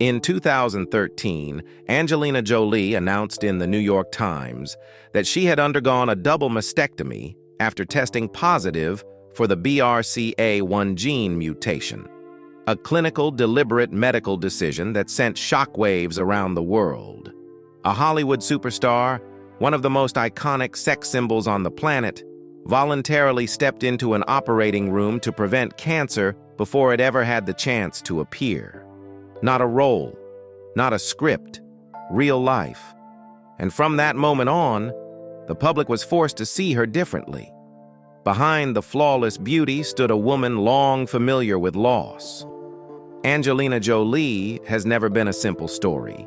In 2013, Angelina Jolie announced in the New York Times that she had undergone a double mastectomy after testing positive for the BRCA1 gene mutation, a clinical, deliberate medical decision that sent shockwaves around the world. A Hollywood superstar, one of the most iconic sex symbols on the planet, voluntarily stepped into an operating room to prevent cancer before it ever had the chance to appear. Not a role, not a script, real life. And from that moment on, the public was forced to see her differently. Behind the flawless beauty stood a woman long familiar with loss. Angelina Jolie has never been a simple story.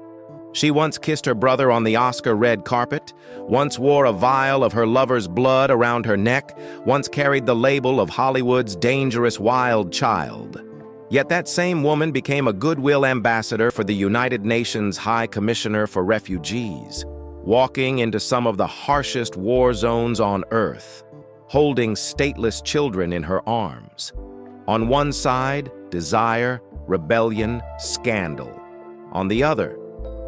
She once kissed her brother on the Oscar red carpet, once wore a vial of her lover's blood around her neck, once carried the label of Hollywood's dangerous wild child. Yet that same woman became a Goodwill Ambassador for the United Nations High Commissioner for Refugees, walking into some of the harshest war zones on Earth, holding stateless children in her arms. On one side, desire, rebellion, scandal. On the other,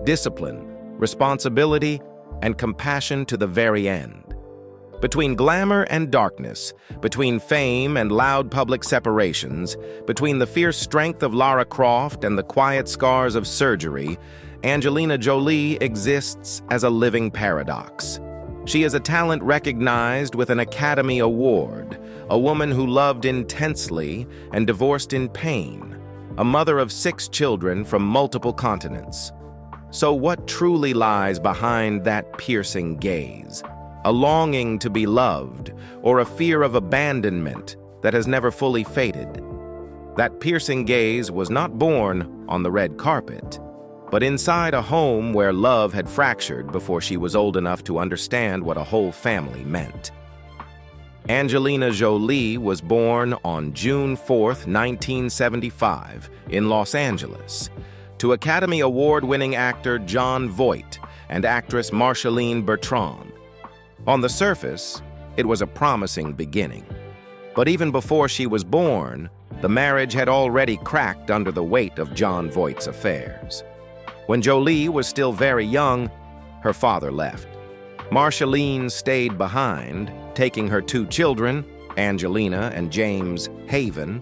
discipline, responsibility, and compassion to the very end. Between glamour and darkness, between fame and loud public separations, between the fierce strength of Lara Croft and the quiet scars of surgery, Angelina Jolie exists as a living paradox. She is a talent recognized with an Academy Award, a woman who loved intensely and divorced in pain, a mother of 6 children from multiple continents. So what truly lies behind that piercing gaze? A longing to be loved, or a fear of abandonment that has never fully faded? That piercing gaze was not born on the red carpet, but inside a home where love had fractured before she was old enough to understand what a whole family meant. Angelina Jolie was born on June 4, 1975, in Los Angeles, to Academy Award-winning actor Jon Voight and actress Marceline Bertrand. On the surface, it was a promising beginning. But even before she was born, the marriage had already cracked under the weight of Jon Voight's affairs. When Jolie was still very young, her father left. Marceline stayed behind, taking her 2 children, Angelina and James Haven,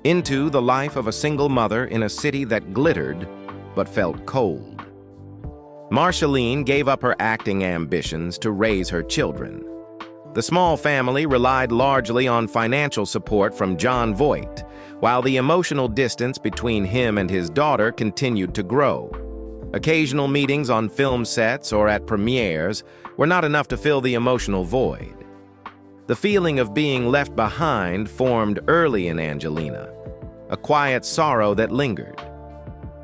into the life of a single mother in a city that glittered but felt cold. Marceline gave up her acting ambitions to raise her children. The small family relied largely on financial support from Jon Voight, while the emotional distance between him and his daughter continued to grow. Occasional meetings on film sets or at premieres were not enough to fill the emotional void. The feeling of being left behind formed early in Angelina, a quiet sorrow that lingered.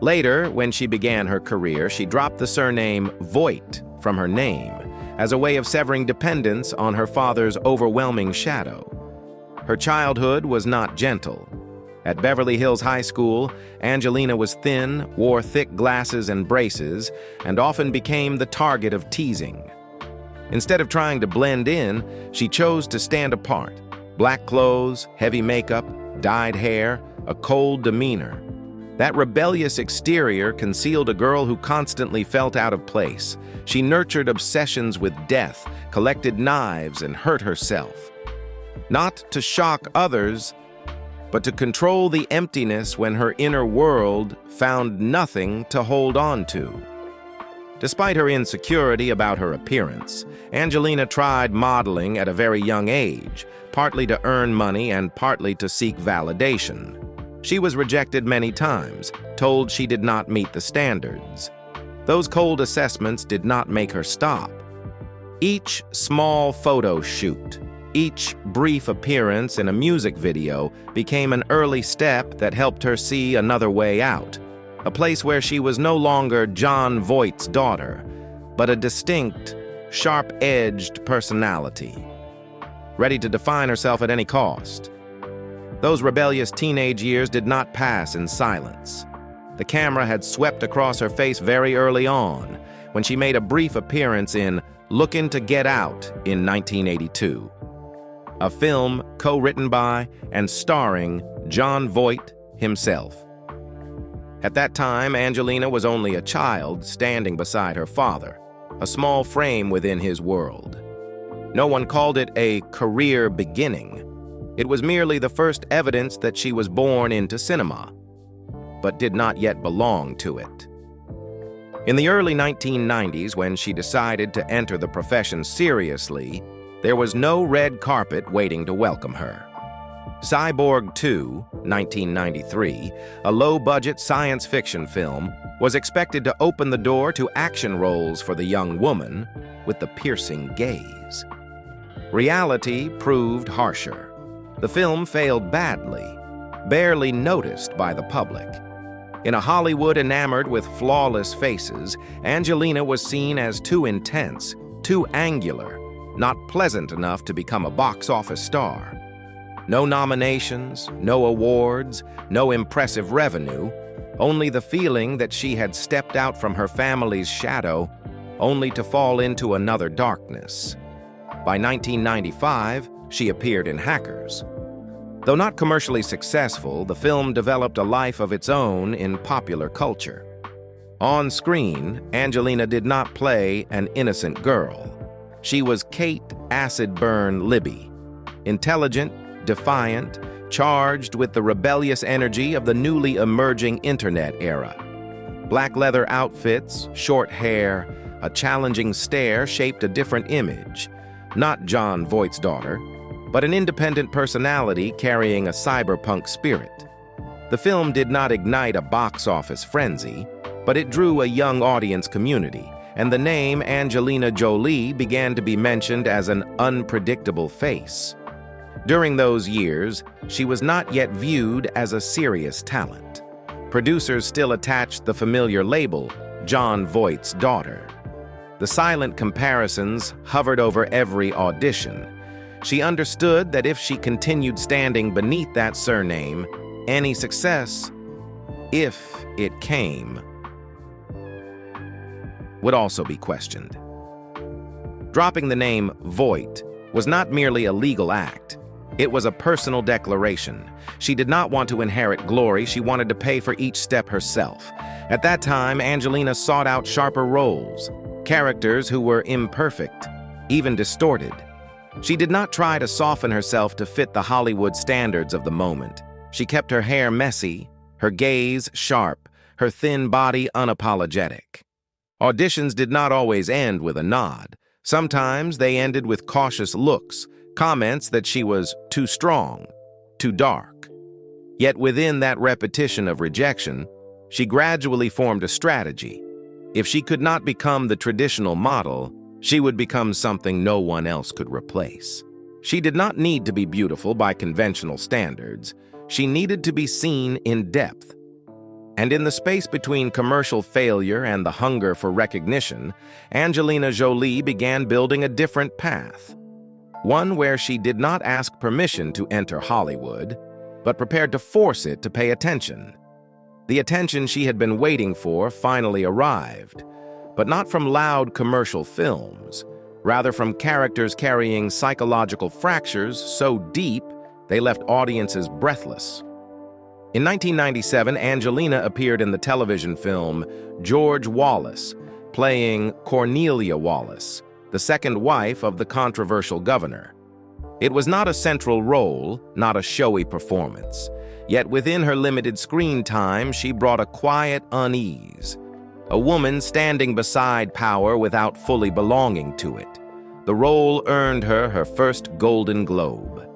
Later, when she began her career, she dropped the surname Voight from her name as a way of severing dependence on her father's overwhelming shadow. Her childhood was not gentle. At Beverly Hills High School, Angelina was thin, wore thick glasses and braces, and often became the target of teasing. Instead of trying to blend in, she chose to stand apart. Black clothes, heavy makeup, dyed hair, a cold demeanor. That rebellious exterior concealed a girl who constantly felt out of place. She nurtured obsessions with death, collected knives, and hurt herself. Not to shock others, but to control the emptiness when her inner world found nothing to hold on to. Despite her insecurity about her appearance, Angelina tried modeling at a very young age, partly to earn money and partly to seek validation. She was rejected many times, told she did not meet the standards. Those cold assessments did not make her stop. Each small photo shoot, each brief appearance in a music video became an early step that helped her see another way out, a place where she was no longer Jon Voight's daughter, but a distinct, sharp-edged personality, ready to define herself at any cost. Those rebellious teenage years did not pass in silence. The camera had swept across her face very early on, when she made a brief appearance in Lookin' to Get Out in 1982, a film co-written by and starring Jon Voight himself. At that time, Angelina was only a child standing beside her father, a small frame within his world. No one called it a career beginning. It was merely the first evidence that she was born into cinema, but did not yet belong to it. In the early 1990s, when she decided to enter the profession seriously, there was no red carpet waiting to welcome her. Cyborg 2, 1993, a low-budget science fiction film, was expected to open the door to action roles for the young woman with the piercing gaze. Reality proved harsher. The film failed badly, barely noticed by the public. In a Hollywood enamored with flawless faces, Angelina was seen as too intense, too angular, not pleasant enough to become a box office star. No nominations, no awards, no impressive revenue, only the feeling that she had stepped out from her family's shadow, only to fall into another darkness. By 1995, she appeared in Hackers. Though not commercially successful, the film developed a life of its own in popular culture. On screen, Angelina did not play an innocent girl. She was Kate Acid Burn Libby, intelligent, defiant, charged with the rebellious energy of the newly emerging internet era. Black leather outfits, short hair, a challenging stare shaped a different image. Not Jon Voight's daughter, but an independent personality carrying a cyberpunk spirit. The film did not ignite a box office frenzy, but it drew a young audience community, and the name Angelina Jolie began to be mentioned as an unpredictable face. During those years, she was not yet viewed as a serious talent. Producers still attached the familiar label, Jon Voight's daughter. The silent comparisons hovered over every audition. She understood that if she continued standing beneath that surname, any success, if it came, would also be questioned. Dropping the name Voight was not merely a legal act. It was a personal declaration. She did not want to inherit glory, she wanted to pay for each step herself. At that time, Angelina sought out sharper roles, characters who were imperfect, even distorted. She did not try to soften herself to fit the Hollywood standards of the moment. She kept her hair messy, her gaze sharp, her thin body unapologetic. Auditions did not always end with a nod. Sometimes they ended with cautious looks, comments that she was too strong, too dark. Yet within that repetition of rejection, she gradually formed a strategy. If she could not become the traditional model, she would become something no one else could replace. She did not need to be beautiful by conventional standards. She needed to be seen in depth. And in the space between commercial failure and the hunger for recognition, Angelina Jolie began building a different path. One where she did not ask permission to enter Hollywood, but prepared to force it to pay attention. The attention she had been waiting for finally arrived, but not from loud commercial films, rather from characters carrying psychological fractures so deep they left audiences breathless. In 1997, Angelina appeared in the television film George Wallace, playing Cornelia Wallace, the second wife of the controversial governor. It was not a central role, not a showy performance. Yet within her limited screen time, she brought a quiet unease. A woman standing beside power without fully belonging to it. The role earned her her first Golden Globe.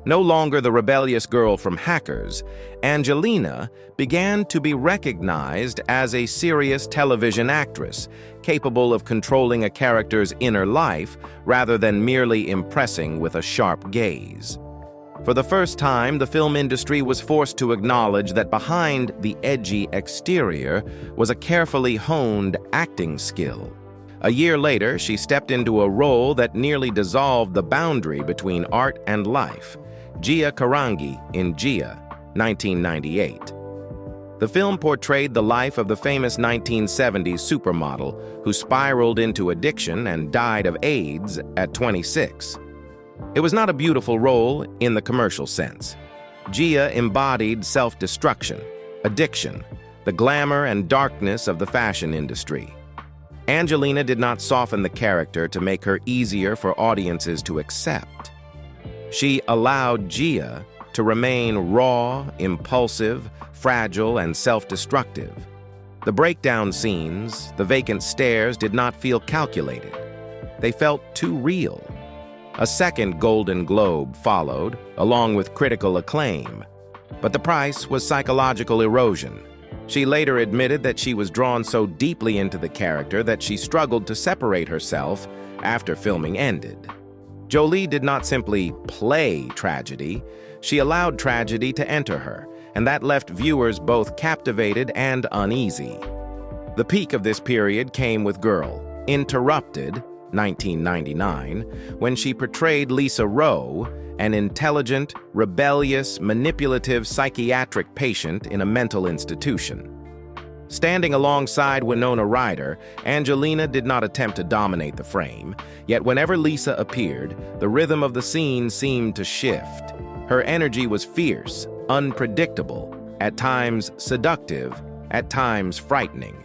No longer the rebellious girl from Hackers, Angelina began to be recognized as a serious television actress, capable of controlling a character's inner life rather than merely impressing with a sharp gaze. For the first time, the film industry was forced to acknowledge that behind the edgy exterior was a carefully honed acting skill. A year later, she stepped into a role that nearly dissolved the boundary between art and life, Gia Karangi in Gia, 1998. The film portrayed the life of the famous 1970s supermodel who spiraled into addiction and died of AIDS at 26. It was not a beautiful role in the commercial sense. Gia embodied self-destruction, addiction, the glamour and darkness of the fashion industry. Angelina did not soften the character to make her easier for audiences to accept. She allowed Gia to remain raw, impulsive, fragile, and self-destructive. The breakdown scenes, the vacant stares, did not feel calculated. They felt too real. A second Golden Globe followed, along with critical acclaim. But the price was psychological erosion. She later admitted that she was drawn so deeply into the character that she struggled to separate herself after filming ended. Jolie did not simply play tragedy, she allowed tragedy to enter her, and that left viewers both captivated and uneasy. The peak of this period came with Girl, Interrupted, 1999, when she portrayed Lisa Rowe, an intelligent, rebellious, manipulative psychiatric patient in a mental institution. Standing alongside Winona Ryder, Angelina did not attempt to dominate the frame, yet whenever Lisa appeared, the rhythm of the scene seemed to shift. Her energy was fierce, unpredictable, at times seductive, at times frightening.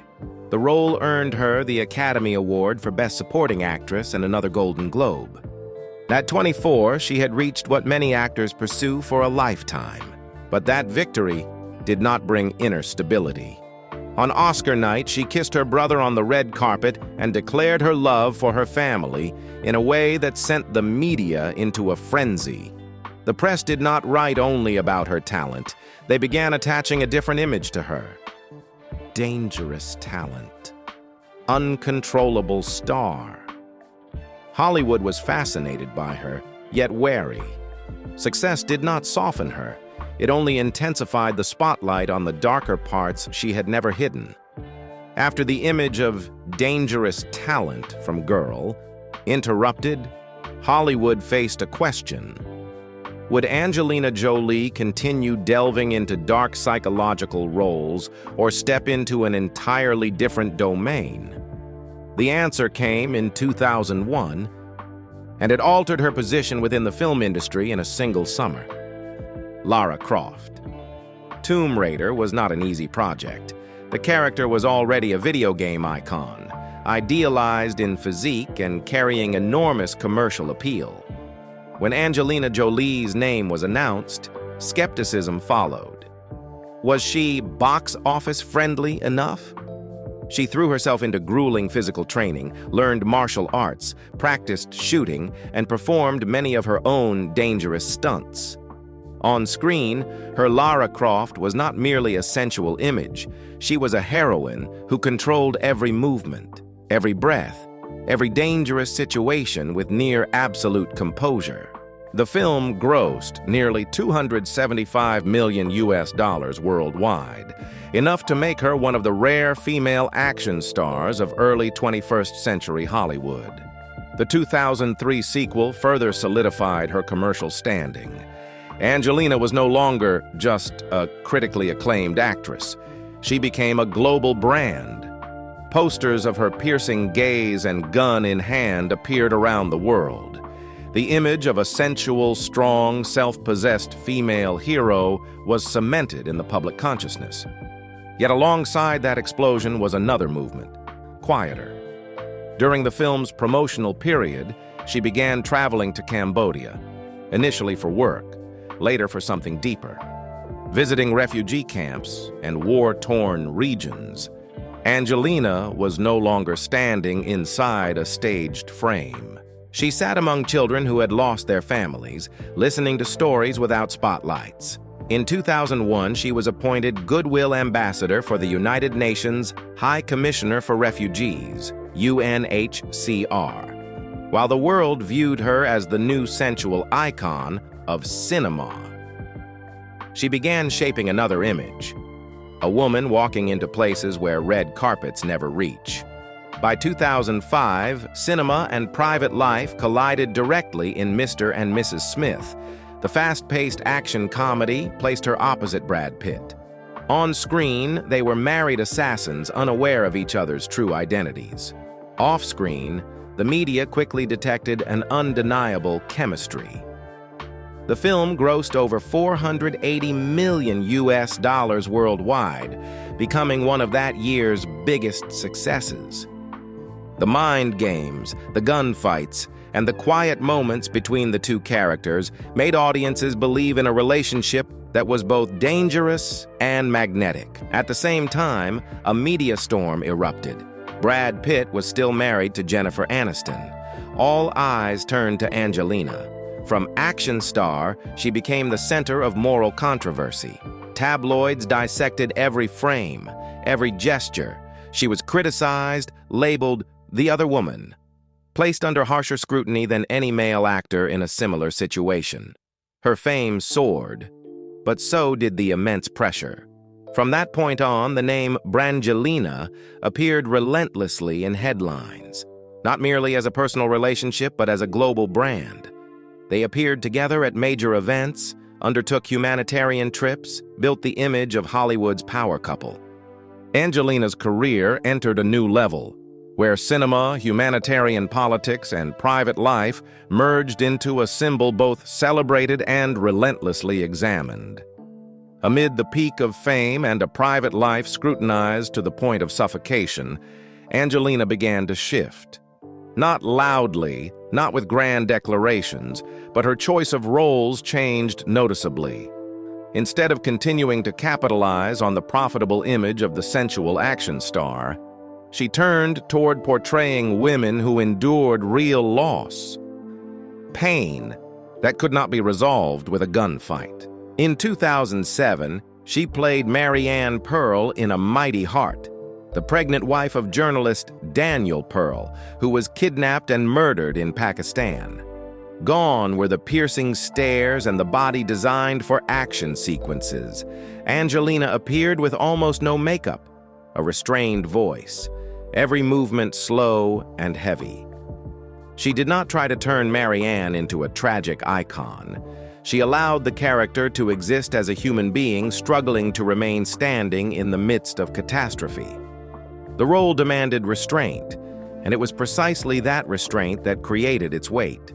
The role earned her the Academy Award for Best Supporting Actress and another Golden Globe. At 24, she had reached what many actors pursue for a lifetime. But that victory did not bring inner stability. On Oscar night, she kissed her brother on the red carpet and declared her love for her family in a way that sent the media into a frenzy. The press did not write only about her talent. They began attaching a different image to her. Dangerous talent. Uncontrollable star. Hollywood was fascinated by her, yet wary. Success did not soften her. It only intensified the spotlight on the darker parts she had never hidden. After the image of dangerous talent from Girl, Interrupted, Hollywood faced a question. Would Angelina Jolie continue delving into dark psychological roles or step into an entirely different domain? The answer came in 2001, and it altered her position within the film industry in a single summer. Lara Croft. Tomb Raider was not an easy project. The character was already a video game icon, idealized in physique and carrying enormous commercial appeal. When Angelina Jolie's name was announced, skepticism followed. Was she box office friendly enough? She threw herself into grueling physical training, learned martial arts, practiced shooting, and performed many of her own dangerous stunts. On screen, her Lara Croft was not merely a sensual image. She was a heroine who controlled every movement, every breath, every dangerous situation with near absolute composure. The film grossed nearly $275 million worldwide, enough to make her one of the rare female action stars of early 21st century Hollywood. The 2003 sequel further solidified her commercial standing. Angelina was no longer just a critically acclaimed actress. She became a global brand. Posters of her piercing gaze and gun in hand appeared around the world. The image of a sensual, strong, self-possessed female hero was cemented in the public consciousness. Yet alongside that explosion was another movement, quieter. During the film's promotional period, she began traveling to Cambodia, initially for work, later for something deeper. Visiting refugee camps and war-torn regions, Angelina was no longer standing inside a staged frame. She sat among children who had lost their families, listening to stories without spotlights. In 2001, she was appointed Goodwill Ambassador for the United Nations High Commissioner for Refugees, UNHCR, while the world viewed her as the new sensual icon of cinema. She began shaping another image, a woman walking into places where red carpets never reach. By 2005, cinema and private life collided directly in Mr. and Mrs. Smith. The fast-paced action comedy placed her opposite Brad Pitt. On screen, they were married assassins unaware of each other's true identities. Off-screen, the media quickly detected an undeniable chemistry. The film grossed over $480 million worldwide, becoming one of that year's biggest successes. The mind games, the gunfights, and the quiet moments between the two characters made audiences believe in a relationship that was both dangerous and magnetic. At the same time, a media storm erupted. Brad Pitt was still married to Jennifer Aniston. All eyes turned to Angelina. From action star, she became the center of moral controversy. Tabloids dissected every frame, every gesture. She was criticized, labeled the other woman, placed under harsher scrutiny than any male actor in a similar situation. Her fame soared, but so did the immense pressure. From that point on, the name Brangelina appeared relentlessly in headlines, not merely as a personal relationship, but as a global brand. They appeared together at major events, undertook humanitarian trips, built the image of Hollywood's power couple. Angelina's career entered a new level, where cinema, humanitarian politics, and private life merged into a symbol both celebrated and relentlessly examined. Amid the peak of fame and a private life scrutinized to the point of suffocation, Angelina began to shift. Not loudly, not with grand declarations, but her choice of roles changed noticeably. Instead of continuing to capitalize on the profitable image of the sensual action star, she turned toward portraying women who endured real loss, pain that could not be resolved with a gunfight. In 2007, she played Marianne Pearl in A Mighty Heart, the pregnant wife of journalist Daniel Pearl, who was kidnapped and murdered in Pakistan. Gone were the piercing stares and the body designed for action sequences. Angelina appeared with almost no makeup, a restrained voice, every movement slow and heavy. She did not try to turn Marianne into a tragic icon. She allowed the character to exist as a human being struggling to remain standing in the midst of catastrophe. The role demanded restraint, and it was precisely that restraint that created its weight.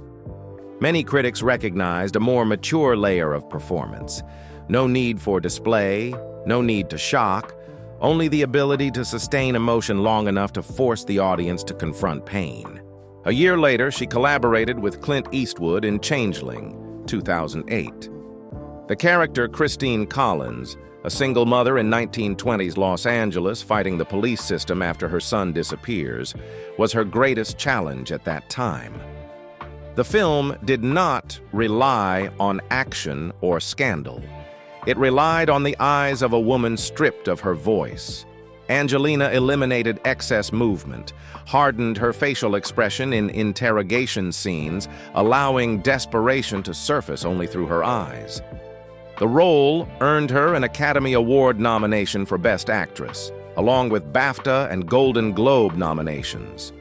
Many critics recognized a more mature layer of performance. No need for display, no need to shock, only the ability to sustain emotion long enough to force the audience to confront pain. A year later, she collaborated with Clint Eastwood in Changeling, 2008. The character Christine Collins, a single mother in 1920s Los Angeles fighting the police system after her son disappears, was her greatest challenge at that time. The film did not rely on action or scandal. It relied on the eyes of a woman stripped of her voice. Angelina eliminated excess movement, hardened her facial expression in interrogation scenes, allowing desperation to surface only through her eyes. The role earned her an Academy Award nomination for Best Actress, along with BAFTA and Golden Globe nominations.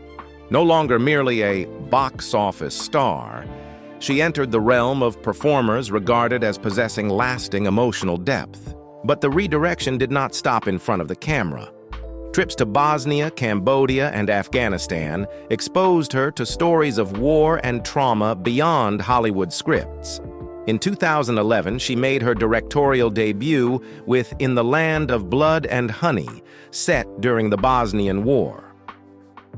No longer merely a box office star, she entered the realm of performers regarded as possessing lasting emotional depth. But the redirection did not stop in front of the camera. Trips to Bosnia, Cambodia, and Afghanistan exposed her to stories of war and trauma beyond Hollywood scripts. In 2011, she made her directorial debut with In the Land of Blood and Honey, set during the Bosnian War.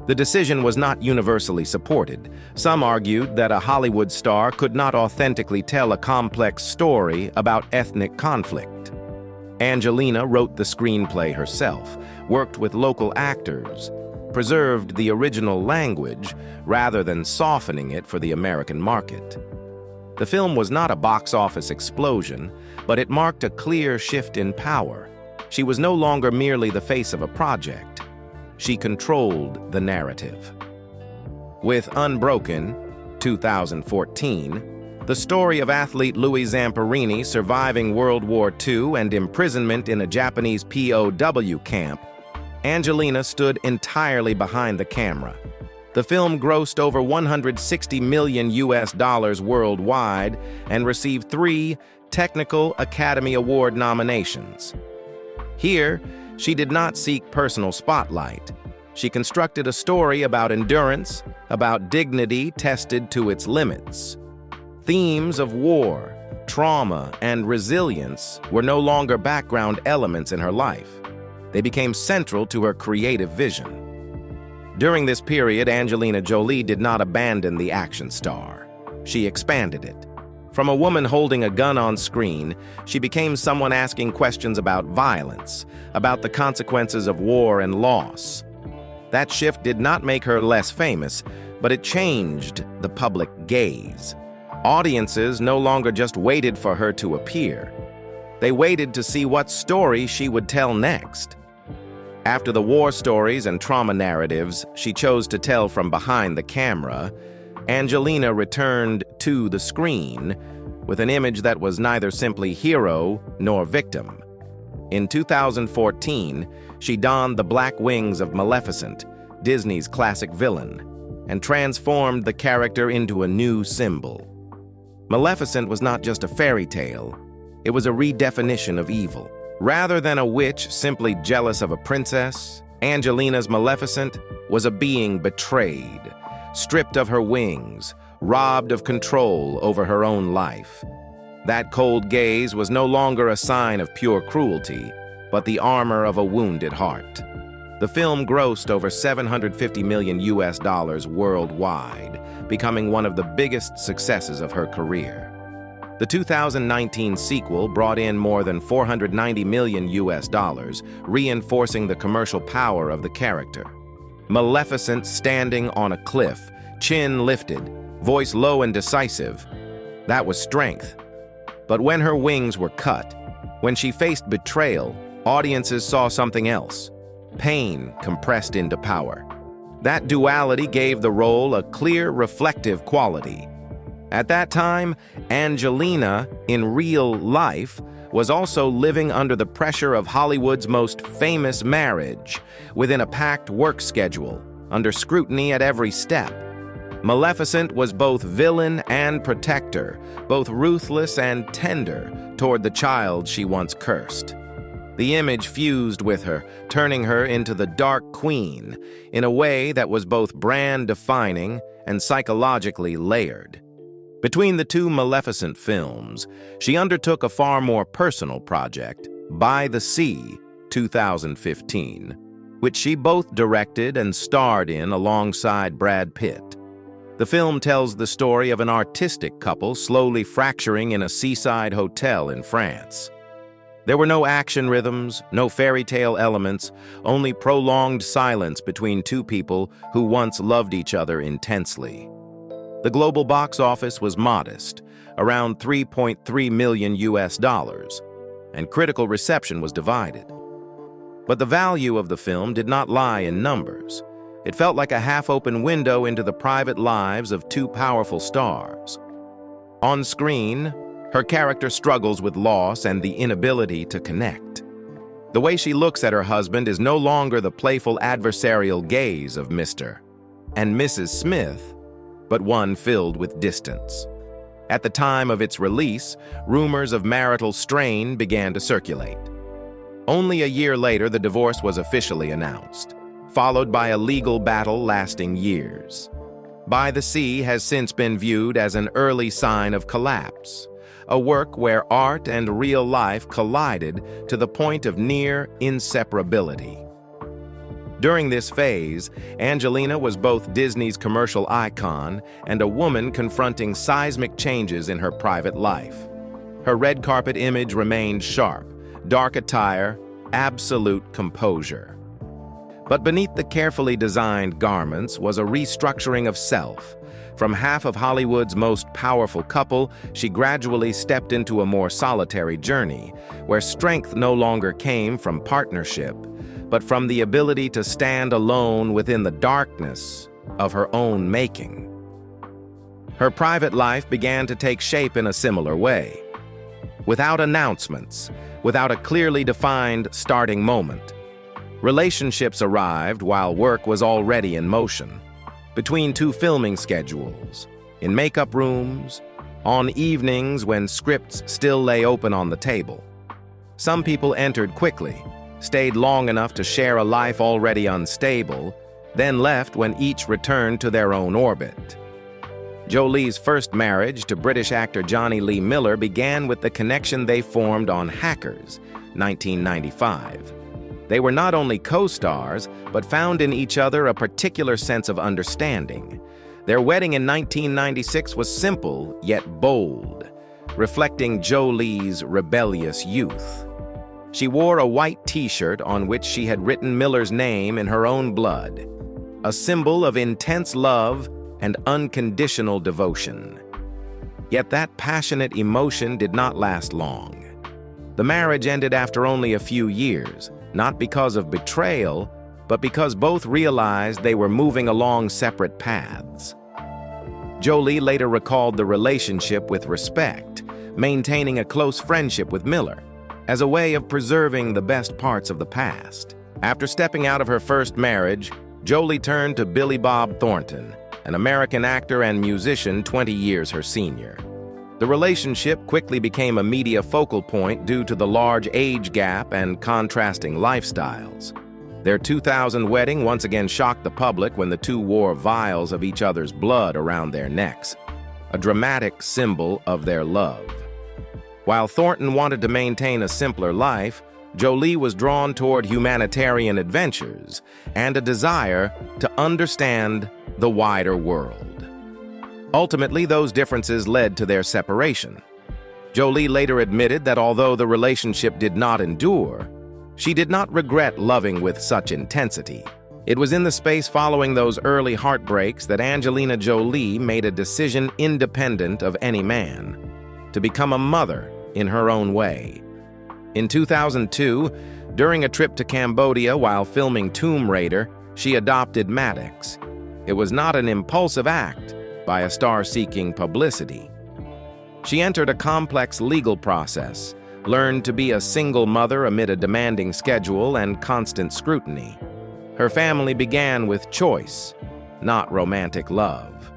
The decision was not universally supported. Some argued that a Hollywood star could not authentically tell a complex story about ethnic conflict. Angelina wrote the screenplay herself, worked with local actors, preserved the original language rather than softening it for the American market. The film was not a box office explosion, but it marked a clear shift in power. She was no longer merely the face of a project. She controlled the narrative. With Unbroken, 2014, the story of athlete Louis Zamperini surviving World War II and imprisonment in a Japanese POW camp, Angelina stood entirely behind the camera. The film grossed over $160 million worldwide and received 3 Technical Academy Award nominations. Here, she did not seek personal spotlight. She constructed a story about endurance, about dignity tested to its limits. Themes of war, trauma, and resilience were no longer background elements in her life. They became central to her creative vision. During this period, Angelina Jolie did not abandon the action star. She expanded it. From a woman holding a gun on screen, she became someone asking questions about violence, about the consequences of war and loss. That shift did not make her less famous, but it changed the public gaze. Audiences no longer just waited for her to appear. They waited to see what story she would tell next. After the war stories and trauma narratives she chose to tell from behind the camera, Angelina returned to the screen with an image that was neither simply hero nor victim. In 2014, she donned the black wings of Maleficent, Disney's classic villain, and transformed the character into a new symbol. Maleficent was not just a fairy tale, it was a redefinition of evil. Rather than a witch simply jealous of a princess, Angelina's Maleficent was a being betrayed, stripped of her wings, robbed of control over her own life. That cold gaze was no longer a sign of pure cruelty, but the armor of a wounded heart. The film grossed over $750 million worldwide, becoming one of the biggest successes of her career. The 2019 sequel brought in more than $490 million, reinforcing the commercial power of the character. Maleficent standing on a cliff, chin lifted, voice low and decisive. That was strength. But when her wings were cut, when she faced betrayal, audiences saw something else. Pain compressed into power. That duality gave the role a clear, reflective quality. At that time, Angelina, in real life, was also living under the pressure of Hollywood's most famous marriage, within a packed work schedule, under scrutiny at every step. Maleficent was both villain and protector, both ruthless and tender toward the child she once cursed. The image fused with her, turning her into the Dark Queen in a way that was both brand-defining and psychologically layered. Between the two Maleficent films, she undertook a far more personal project, By the Sea, 2015, which she both directed and starred in alongside Brad Pitt. The film tells the story of an artistic couple slowly fracturing in a seaside hotel in France. There were no action rhythms, no fairy tale elements, only prolonged silence between two people who once loved each other intensely. The global box office was modest, around $3.3 million, and critical reception was divided. But the value of the film did not lie in numbers. It felt like a half-open window into the private lives of two powerful stars. On screen, her character struggles with loss and the inability to connect. The way she looks at her husband is no longer the playful adversarial gaze of Mr. and Mrs. Smith, but one filled with distance. At the time of its release, rumors of marital strain began to circulate. Only a year later, the divorce was officially announced, followed by a legal battle lasting years. By the Sea has since been viewed as an early sign of collapse, a work where art and real life collided to the point of near inseparability. During this phase, Angelina was both Disney's commercial icon and a woman confronting seismic changes in her private life. Her red carpet image remained sharp, dark attire, absolute composure. But beneath the carefully designed garments was a restructuring of self. From half of Hollywood's most powerful couple, she gradually stepped into a more solitary journey, where strength no longer came from partnership, but from the ability to stand alone within the darkness of her own making. Her private life began to take shape in a similar way. Without announcements, without a clearly defined starting moment, relationships arrived while work was already in motion. Between two filming schedules, in makeup rooms, on evenings when scripts still lay open on the table. Some people entered quickly, stayed long enough to share a life already unstable, then left when each returned to their own orbit. Jolie's first marriage to British actor Johnny Lee Miller began with the connection they formed on Hackers, 1995. They were not only co-stars, but found in each other a particular sense of understanding. Their wedding in 1996 was simple, yet bold, reflecting Jolie's rebellious youth. She wore a white t-shirt on which she had written Miller's name in her own blood, a symbol of intense love and unconditional devotion. Yet that passionate emotion did not last long. The marriage ended after only a few years, not because of betrayal, but because both realized they were moving along separate paths. Jolie later recalled the relationship with respect, maintaining a close friendship with Miller, as a way of preserving the best parts of the past. After stepping out of her first marriage, Jolie turned to Billy Bob Thornton, an American actor and musician 20 years her senior. The relationship quickly became a media focal point due to the large age gap and contrasting lifestyles. Their 2000 wedding once again shocked the public when the two wore vials of each other's blood around their necks, a dramatic symbol of their love. While Thornton wanted to maintain a simpler life, Jolie was drawn toward humanitarian adventures and a desire to understand the wider world. Ultimately, those differences led to their separation. Jolie later admitted that although the relationship did not endure, she did not regret loving with such intensity. It was in the space following those early heartbreaks that Angelina Jolie made a decision independent of any man, to become a mother in her own way. In 2002, during a trip to Cambodia while filming Tomb Raider, she adopted Maddox. It was not an impulsive act by a star seeking publicity. She entered a complex legal process, learned to be a single mother amid a demanding schedule and constant scrutiny. Her family began with choice, not romantic love.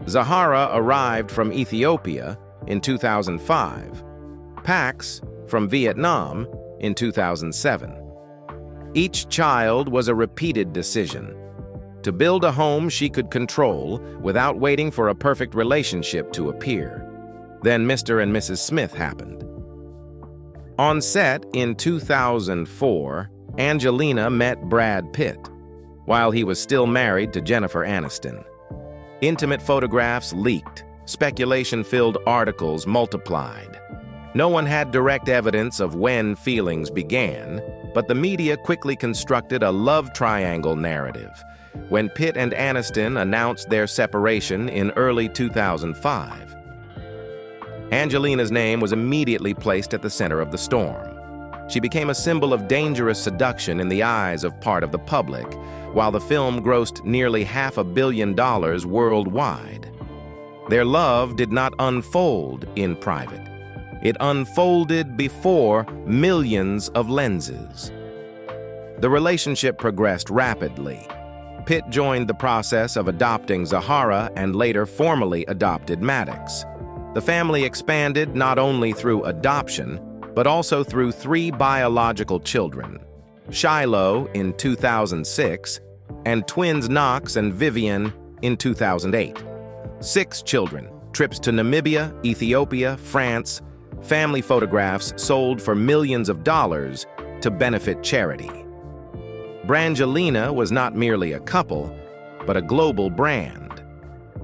Zahara arrived from Ethiopia in 2005, Pax from Vietnam in 2007. Each child was a repeated decision, to build a home she could control without waiting for a perfect relationship to appear. Then Mr. and Mrs. Smith happened. On set in 2004, Angelina met Brad Pitt, while he was still married to Jennifer Aniston. Intimate photographs leaked, speculation-filled articles multiplied. No one had direct evidence of when feelings began, but the media quickly constructed a love triangle narrative when Pitt and Aniston announced their separation in early 2005. Angelina's name was immediately placed at the center of the storm. She became a symbol of dangerous seduction in the eyes of part of the public, while the film grossed nearly $500 million worldwide. Their love did not unfold in private. It unfolded before millions of lenses. The relationship progressed rapidly. Pitt joined the process of adopting Zahara and later formally adopted Maddox. The family expanded not only through adoption, but also through 3 biological children, Shiloh in 2006, and twins Knox and Vivian in 2008. 6 children, trips to Namibia, Ethiopia, France, family photographs sold for millions of dollars to benefit charity. Brangelina was not merely a couple, but a global brand.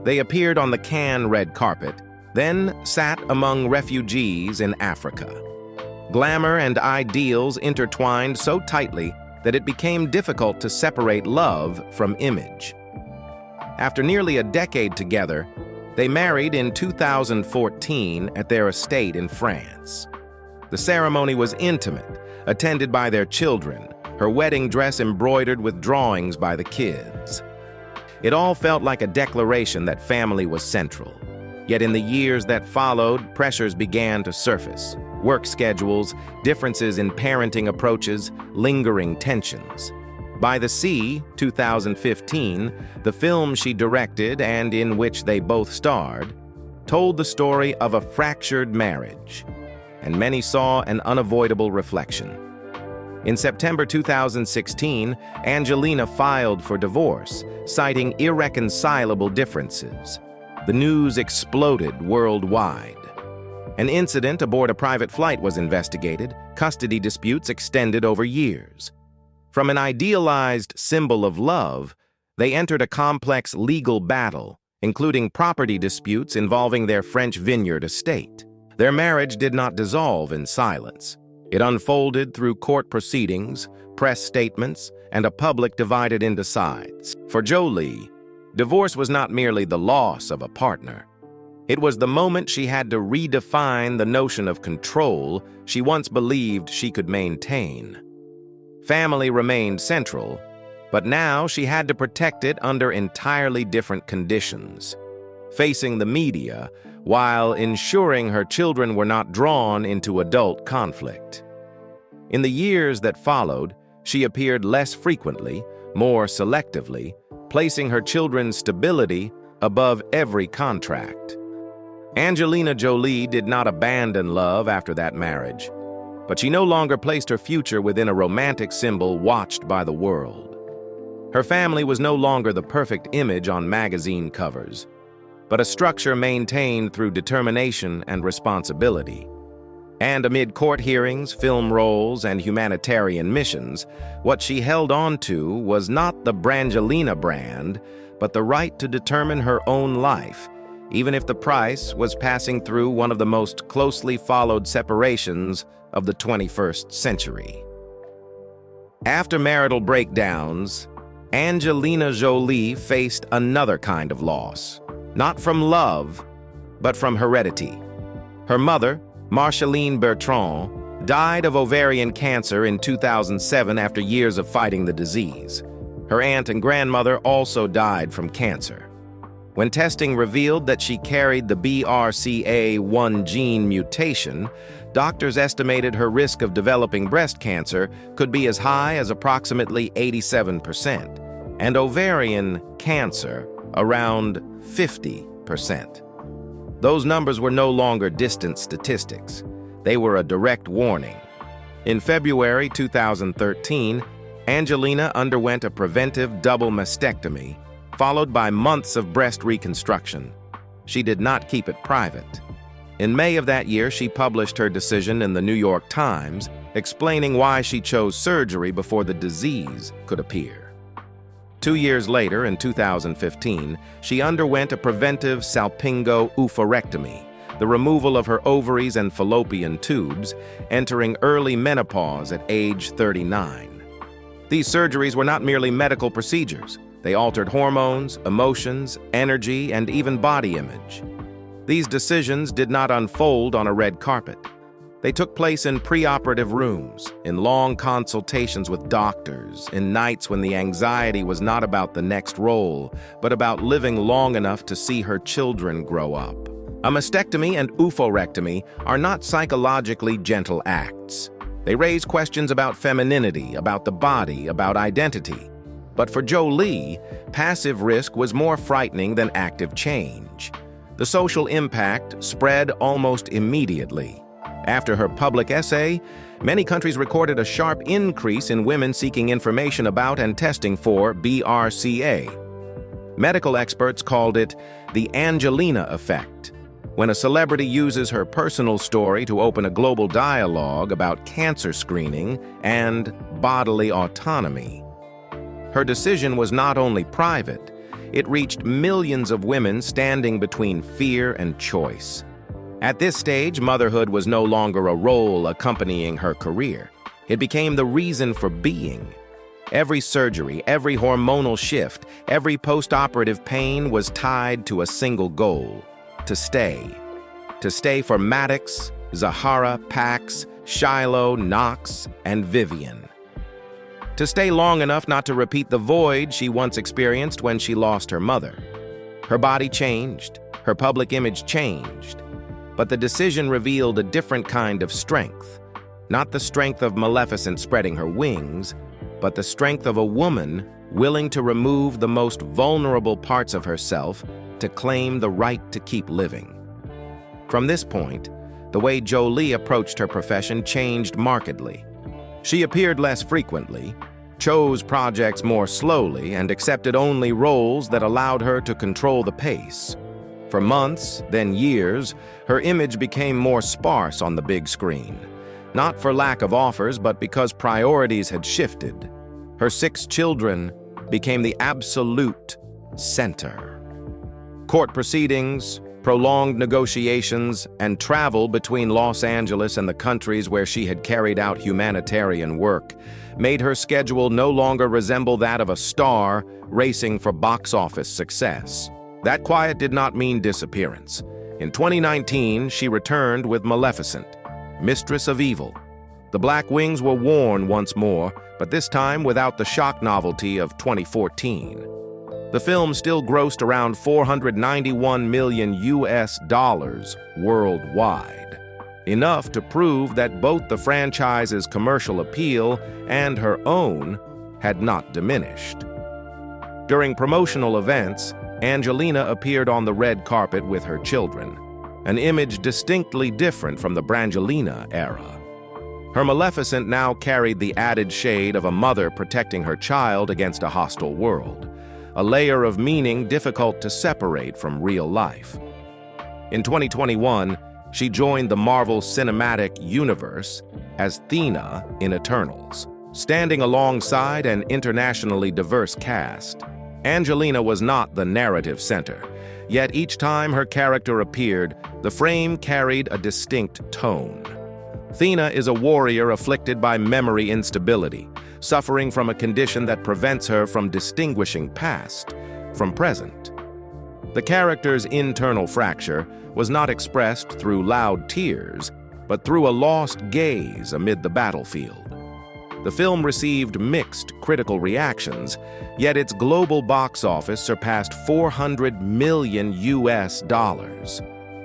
They appeared on the Cannes red carpet, then sat among refugees in Africa. Glamour and ideals intertwined so tightly that it became difficult to separate love from image. After nearly a decade together, they married in 2014 at their estate in France. The ceremony was intimate, attended by their children, her wedding dress embroidered with drawings by the kids. It all felt like a declaration that family was central. Yet in the years that followed, pressures began to surface. Work schedules, differences in parenting approaches, lingering tensions. By the Sea, 2015, the film she directed and in which they both starred, told the story of a fractured marriage, and many saw an unavoidable reflection. In September 2016, Angelina filed for divorce, citing irreconcilable differences. The news exploded worldwide. An incident aboard a private flight was investigated, custody disputes extended over years. From an idealized symbol of love, they entered a complex legal battle, including property disputes involving their French vineyard estate. Their marriage did not dissolve in silence. It unfolded through court proceedings, press statements, and a public divided into sides. For Jolie, divorce was not merely the loss of a partner. It was the moment she had to redefine the notion of control she once believed she could maintain. Family remained central, but now she had to protect it under entirely different conditions, facing the media while ensuring her children were not drawn into adult conflict. In the years that followed, she appeared less frequently, more selectively, placing her children's stability above every contract. Angelina Jolie did not abandon love after that marriage, but she no longer placed her future within a romantic symbol watched by the world. Her family was no longer the perfect image on magazine covers, but a structure maintained through determination and responsibility. And amid court hearings, film roles, and humanitarian missions, what she held on to was not the Brangelina brand, but the right to determine her own life, even if the price was passing through one of the most closely followed separations of the 21st century. After marital breakdowns, Angelina Jolie faced another kind of loss, not from love, but from heredity. Her mother, Marceline Bertrand, died of ovarian cancer in 2007 after years of fighting the disease. Her aunt and grandmother also died from cancer. When testing revealed that she carried the BRCA1 gene mutation, doctors estimated her risk of developing breast cancer could be as high as approximately 87%, and ovarian cancer around 50%. Those numbers were no longer distant statistics. They were a direct warning. In February 2013, Angelina underwent a preventive double mastectomy, followed by months of breast reconstruction. She did not keep it private. In May of that year, she published her decision in the New York Times, explaining why she chose surgery before the disease could appear. 2 years later, in 2015, she underwent a preventive salpingo-oophorectomy, the removal of her ovaries and fallopian tubes, entering early menopause at age 39. These surgeries were not merely medical procedures. They altered hormones, emotions, energy, and even body image. These decisions did not unfold on a red carpet. They took place in preoperative rooms, in long consultations with doctors, in nights when the anxiety was not about the next role, but about living long enough to see her children grow up. A mastectomy and oophorectomy are not psychologically gentle acts. They raise questions about femininity, about the body, about identity. But for Jolie, passive risk was more frightening than active change. The social impact spread almost immediately. After her public essay, many countries recorded a sharp increase in women seeking information about and testing for BRCA. Medical experts called it the Angelina effect, when a celebrity uses her personal story to open a global dialogue about cancer screening and bodily autonomy. Her decision was not only private, it reached millions of women standing between fear and choice. At this stage, motherhood was no longer a role accompanying her career. It became the reason for being. Every surgery, every hormonal shift, every post-operative pain was tied to a single goal: to stay. To stay for Maddox, Zahara, Pax, Shiloh, Knox, and Vivian. To stay long enough not to repeat the void she once experienced when she lost her mother. Her body changed, her public image changed, but the decision revealed a different kind of strength. Not the strength of Maleficent spreading her wings, but the strength of a woman willing to remove the most vulnerable parts of herself to claim the right to keep living. From this point, the way Jolie approached her profession changed markedly. She appeared less frequently, chose projects more slowly, and accepted only roles that allowed her to control the pace. For months, then years, her image became more sparse on the big screen, not for lack of offers, but because priorities had shifted. Her 6 children became the absolute center. Court proceedings, prolonged negotiations, and travel between Los Angeles and the countries where she had carried out humanitarian work made her schedule no longer resemble that of a star racing for box office success. That quiet did not mean disappearance. In 2019, she returned with Maleficent, Mistress of Evil. The black wings were worn once more, but this time without the shock novelty of 2014. The film still grossed around $491 million worldwide, enough to prove that both the franchise's commercial appeal and her own had not diminished. During promotional events, Angelina appeared on the red carpet with her children, an image distinctly different from the Brangelina era. Her Maleficent now carried the added shade of a mother protecting her child against a hostile world, a layer of meaning difficult to separate from real life. In 2021, she joined the Marvel Cinematic Universe as Athena in Eternals. Standing alongside an internationally diverse cast, Angelina was not the narrative center, yet each time her character appeared, the frame carried a distinct tone. Athena is a warrior afflicted by memory instability, suffering from a condition that prevents her from distinguishing past from present. The character's internal fracture was not expressed through loud tears, but through a lost gaze amid the battlefield. The film received mixed critical reactions, yet its global box office surpassed $400 million.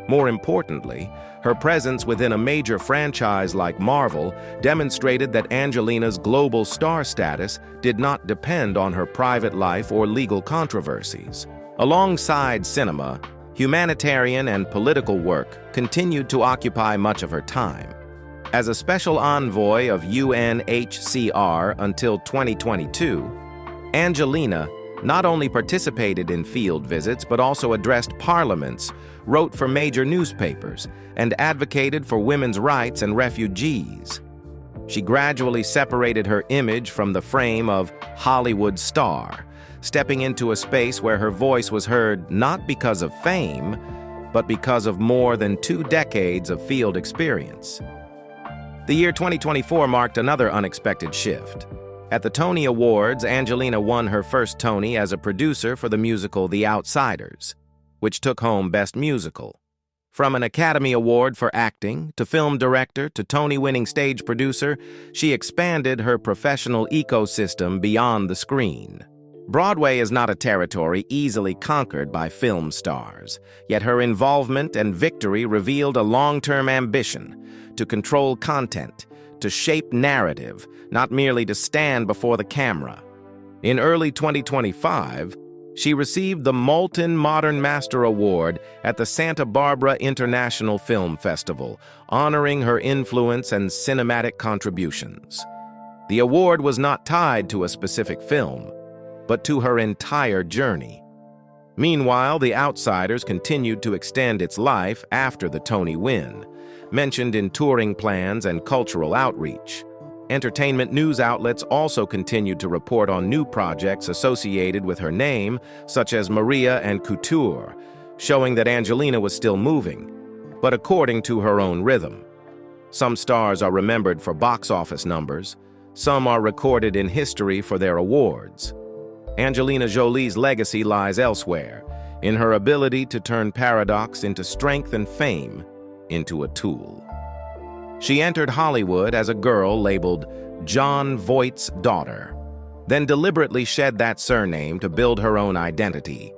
More importantly, her presence within a major franchise like Marvel demonstrated that Angelina's global star status did not depend on her private life or legal controversies. Alongside cinema, humanitarian and political work continued to occupy much of her time. As a special envoy of UNHCR until 2022, Angelina not only participated in field visits but also addressed parliaments, wrote for major newspapers, and advocated for women's rights and refugees. She gradually separated her image from the frame of Hollywood star, stepping into a space where her voice was heard not because of fame, but because of more than 2 decades of field experience. The year 2024 marked another unexpected shift. At the Tony Awards, Angelina won her first Tony as a producer for the musical The Outsiders, which took home Best Musical. From an Academy Award for acting, to film director, to Tony-winning stage producer, she expanded her professional ecosystem beyond the screen. Broadway is not a territory easily conquered by film stars, yet her involvement and victory revealed a long-term ambition to control content, to shape narrative, not merely to stand before the camera. In early 2025, she received the Molten Modern Master Award at the Santa Barbara International Film Festival, honoring her influence and cinematic contributions. The award was not tied to a specific film, but to her entire journey. Meanwhile, The Outsiders continued to extend its life after the Tony win, mentioned in touring plans and cultural outreach. Entertainment news outlets also continued to report on new projects associated with her name, such as Maria and Couture, showing that Angelina was still moving, but according to her own rhythm. Some stars are remembered for box office numbers, some are recorded in history for their awards. Angelina Jolie's legacy lies elsewhere, in her ability to turn paradox into strength and fame into a tool. She entered Hollywood as a girl labeled John Voight's daughter, then deliberately shed that surname to build her own identity.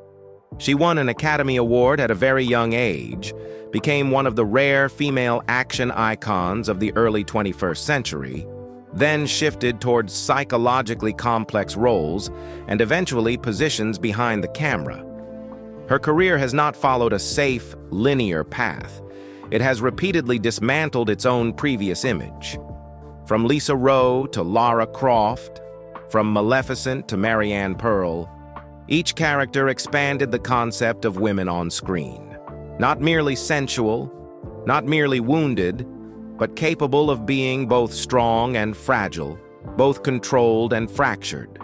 She won an Academy Award at a very young age, became one of the rare female action icons of the early 21st century, then shifted towards psychologically complex roles and eventually positions behind the camera. Her career has not followed a safe, linear path. It has repeatedly dismantled its own previous image. From Lisa Rowe to Lara Croft, from Maleficent to Marianne Pearl, each character expanded the concept of women on screen. Not merely sensual, not merely wounded, but capable of being both strong and fragile, both controlled and fractured.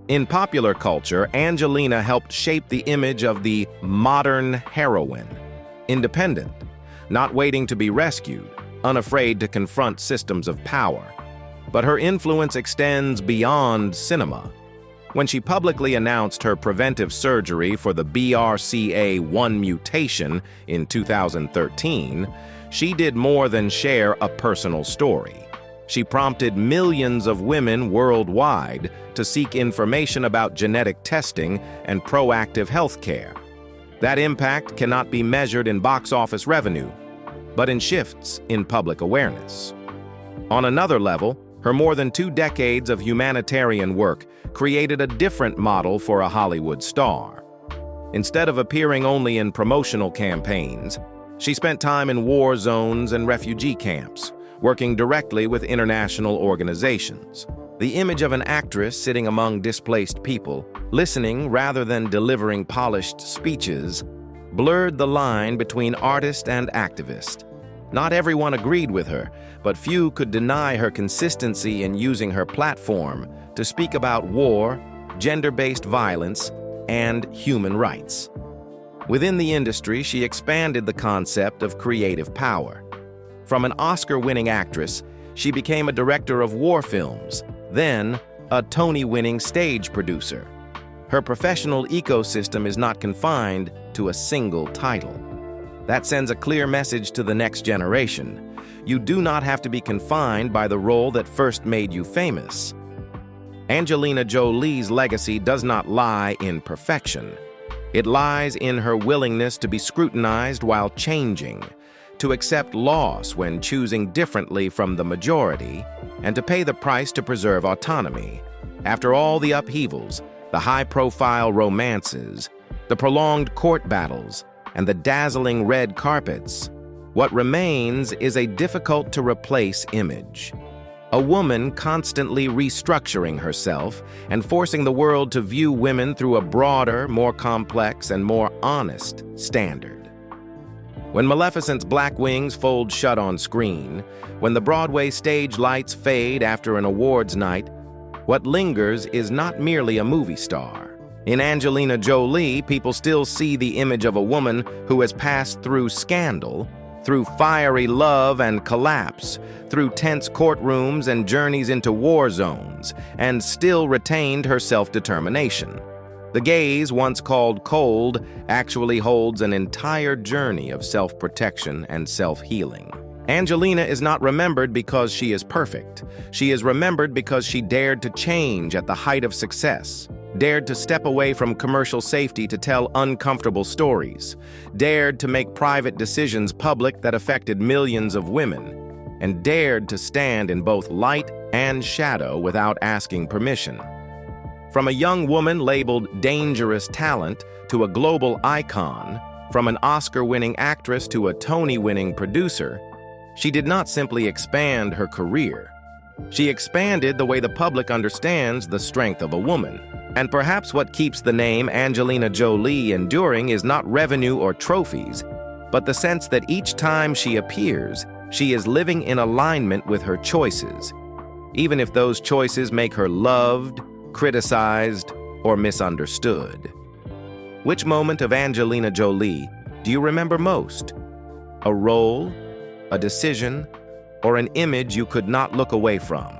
In popular culture, Angelina helped shape the image of the modern heroine, independent, not waiting to be rescued, unafraid to confront systems of power. But her influence extends beyond cinema. When she publicly announced her preventive surgery for the BRCA1 mutation in 2013, she did more than share a personal story. She prompted millions of women worldwide to seek information about genetic testing and proactive health care. That impact cannot be measured in box office revenue, but in shifts in public awareness. On another level, her more than 2 decades of humanitarian work created a different model for a Hollywood star. Instead of appearing only in promotional campaigns, she spent time in war zones and refugee camps, working directly with international organizations. The image of an actress sitting among displaced people, listening rather than delivering polished speeches, blurred the line between artist and activist. Not everyone agreed with her, but few could deny her consistency in using her platform to speak about war, gender-based violence, and human rights. Within the industry, she expanded the concept of creative power. From an Oscar-winning actress, she became a director of war films, then a Tony-winning stage producer. Her professional ecosystem is not confined to a single title. That sends a clear message to the next generation. You do not have to be confined by the role that first made you famous. Angelina Jolie's legacy does not lie in perfection. It lies in her willingness to be scrutinized while changing, to accept loss when choosing differently from the majority, and to pay the price to preserve autonomy. After all the upheavals, the high-profile romances, the prolonged court battles, and the dazzling red carpets, what remains is a difficult-to-replace image. A woman constantly restructuring herself and forcing the world to view women through a broader, more complex, and more honest standard. When Maleficent's black wings fold shut on screen, when the Broadway stage lights fade after an awards night, what lingers is not merely a movie star. In Angelina Jolie, people still see the image of a woman who has passed through scandal, through fiery love and collapse, through tense courtrooms and journeys into war zones, and still retained her self-determination. The gaze, once called cold, actually holds an entire journey of self-protection and self-healing. Angelina is not remembered because she is perfect. She is remembered because she dared to change at the height of success, dared to step away from commercial safety to tell uncomfortable stories, dared to make private decisions public that affected millions of women, and dared to stand in both light and shadow without asking permission. From a young woman labeled dangerous talent to a global icon, from an Oscar-winning actress to a Tony-winning producer, she did not simply expand her career. She expanded the way the public understands the strength of a woman. And perhaps what keeps the name Angelina Jolie enduring is not revenue or trophies, but the sense that each time she appears, she is living in alignment with her choices, even if those choices make her loved, criticized, or misunderstood. Which moment of Angelina Jolie do you remember most? A role, a decision, or an image you could not look away from?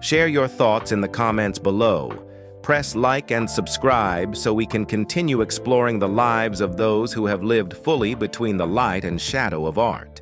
Share your thoughts in the comments below. Press like and subscribe so we can continue exploring the lives of those who have lived fully between the light and shadow of art.